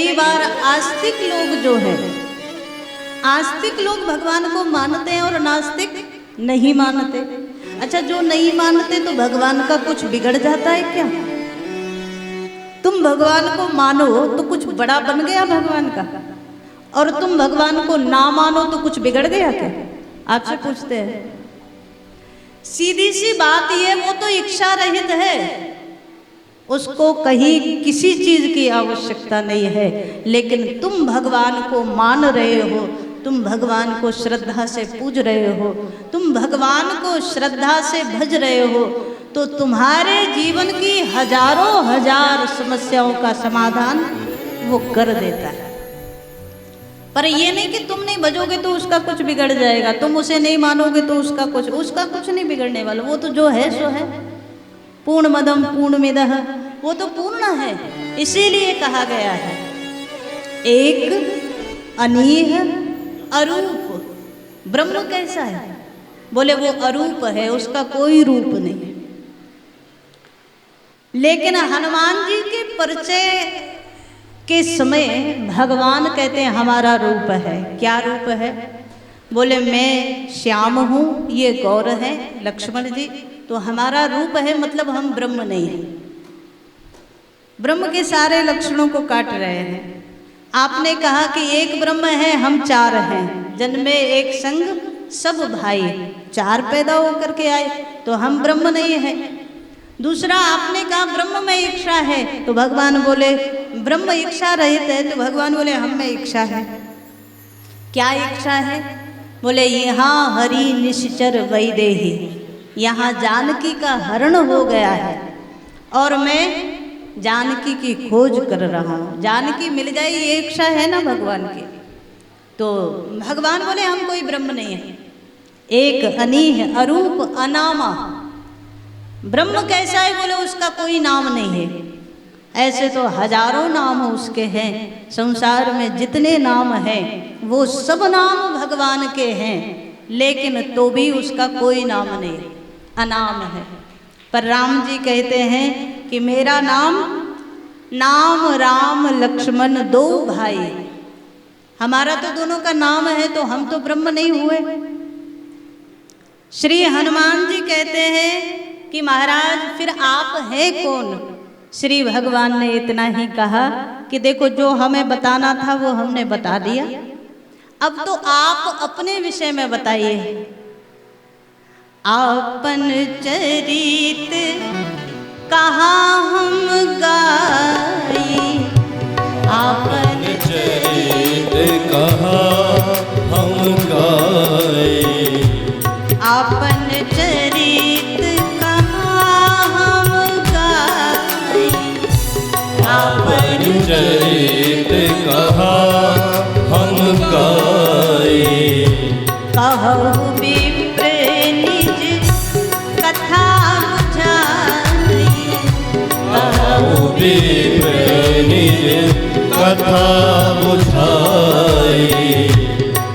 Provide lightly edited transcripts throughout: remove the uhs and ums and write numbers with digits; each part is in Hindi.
कई बार आस्तिक लोग जो है, आस्तिक लोग भगवान को मानते हैं और नास्तिक नहीं मानते। अच्छा, जो नहीं मानते तो भगवान का कुछ बिगड़ जाता है क्या? तुम भगवान को मानो तो कुछ बड़ा बन गया भगवान का, और तुम भगवान को ना मानो तो कुछ बिगड़ गया क्या? आपसे पूछते हैं। सीधी सी बात ये, वो तो इच्छा रहित है, उसको कहीं किसी चीज की आवश्यकता नहीं है। लेकिन तुम भगवान को मान रहे हो, तुम भगवान को श्रद्धा से पूज रहे हो, तुम भगवान को श्रद्धा से भज रहे हो, तो तुम्हारे जीवन की हजारों हजार समस्याओं का समाधान वो कर देता है। पर ये नहीं कि तुम नहीं भजोगे तो उसका कुछ बिगड़ जाएगा, तुम उसे नहीं मानोगे तो उसका कुछ नहीं बिगड़ने वाला। वो तो जो है सो है। पूर्णमदं पूर्णमिदः, वो तो पूर्ण है। इसीलिए कहा गया है एक अनीह अरूप। ब्रह्म कैसा है? बोले वो अरूप है, उसका कोई रूप नहीं। लेकिन हनुमान जी के परिचय के समय भगवान कहते हैं हमारा रूप है। क्या रूप है? बोले मैं श्याम हूँ, ये गौर है लक्ष्मण जी, तो हमारा रूप है, मतलब हम ब्रह्म नहीं हैं। ब्रह्म के सारे लक्षणों को काट रहे हैं। आपने कहा कि एक ब्रह्म है, हम चार हैं, जन्मे एक संग सब भाई, चार पैदा होकर के आए, तो हम ब्रह्म नहीं है। दूसरा आपने कहा ब्रह्म में इच्छा है, तो भगवान बोले ब्रह्म इच्छा रहित है, तो भगवान बोले हम में इच्छा है। क्या इच्छा है? बोले यहाँ हरि निश्चर वैदेही, यहाँ जानकी का हरण हो गया है और मैं जानकी की खोज कर रहा हूँ। जानकी मिल जाए, ये इच्छा है ना भगवान की। तो भगवान बोले हम कोई ब्रह्म नहीं है। एक अनीह अरूप अनामा। ब्रह्म कैसा है? बोले उसका कोई नाम नहीं है। ऐसे तो हजारों नाम उसके हैं, संसार में जितने नाम हैं वो सब नाम भगवान के हैं, लेकिन तो भी उसका कोई नाम नहीं, अनाम है। पर राम जी कहते हैं कि मेरा नाम राम लक्ष्मण दो भाई। हमारा तो दोनों का नाम है, तो हम तो ब्रह्म नहीं हुए। श्री हनुमान जी कहते हैं कि महाराज फिर आप हैं कौन? श्री भगवान ने इतना ही कहा कि देखो जो हमें बताना था वो हमने बता दिया, अब तो आप अपने विषय में बताइए। आपन चरित कहाँ हम गाई, आपन चरित कहाँ हम गाई, आपन चरित कहाँ हम गाई, आपन चरित कहाँ हम गाई। कहु विप्र निज कथा बुझाई, कहु विप्र निज कथा बुझाई,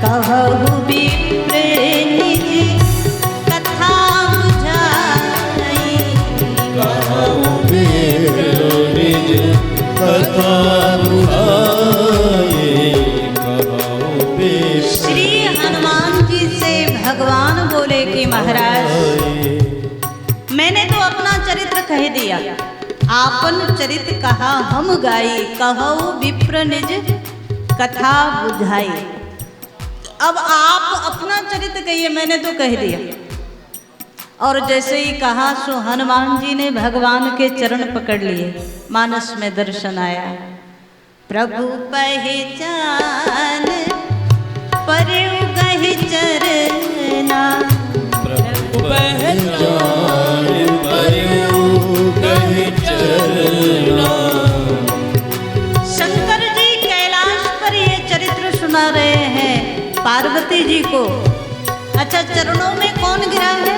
कहु विप्र निज कथा बुझाई, कहु विप्र निज कथा बुझाई, कहु विप्र। श्री हनुमान जी से भगवान बोले कि महाराज मैंने तो अपना चरित्र कह दिया, आपन चरित कहा हम गाई, कहु विप्र निज कथा बुझाई। अब आप अपना चरित्र कहिए, मैंने तो कह दिया। और जैसे ही कहा सो हनुमान जी ने भगवान के चरण पकड़ लिए, मानस में दर्शन आया। प्रभु पहचान परयु गहि चरना, प्रभु पहचान परयु गहि चरना। शंकर जी कैलाश पर ये चरित्र सुना रहे हैं पार्वती जी को। अच्छा, चरणों में कौन गिरा है?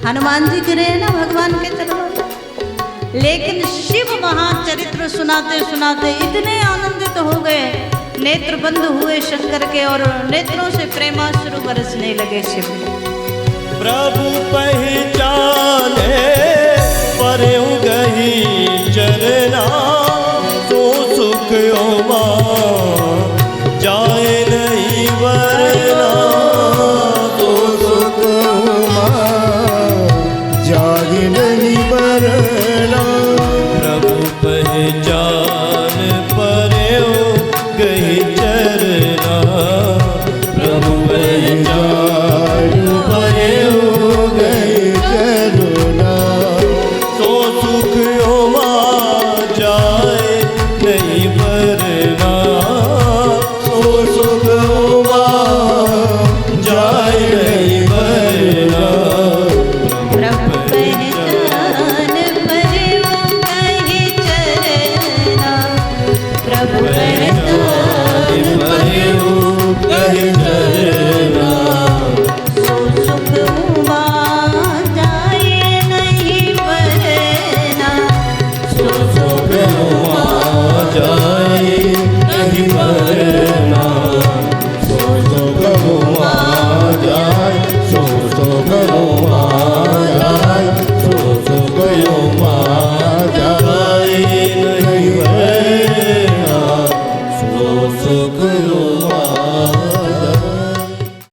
हनुमान जी गिरे हैं ना भगवान के चरणों में। लेकिन शिव महाचरित्र सुनाते सुनाते इतने आनंदित हो गए, नेत्र बंद हुए शंकर के और नेत्रों से प्रेमाश्रु बरसने लगे शिव। प्रभु पहचाने परयु गहि चरना, सो सुख सुख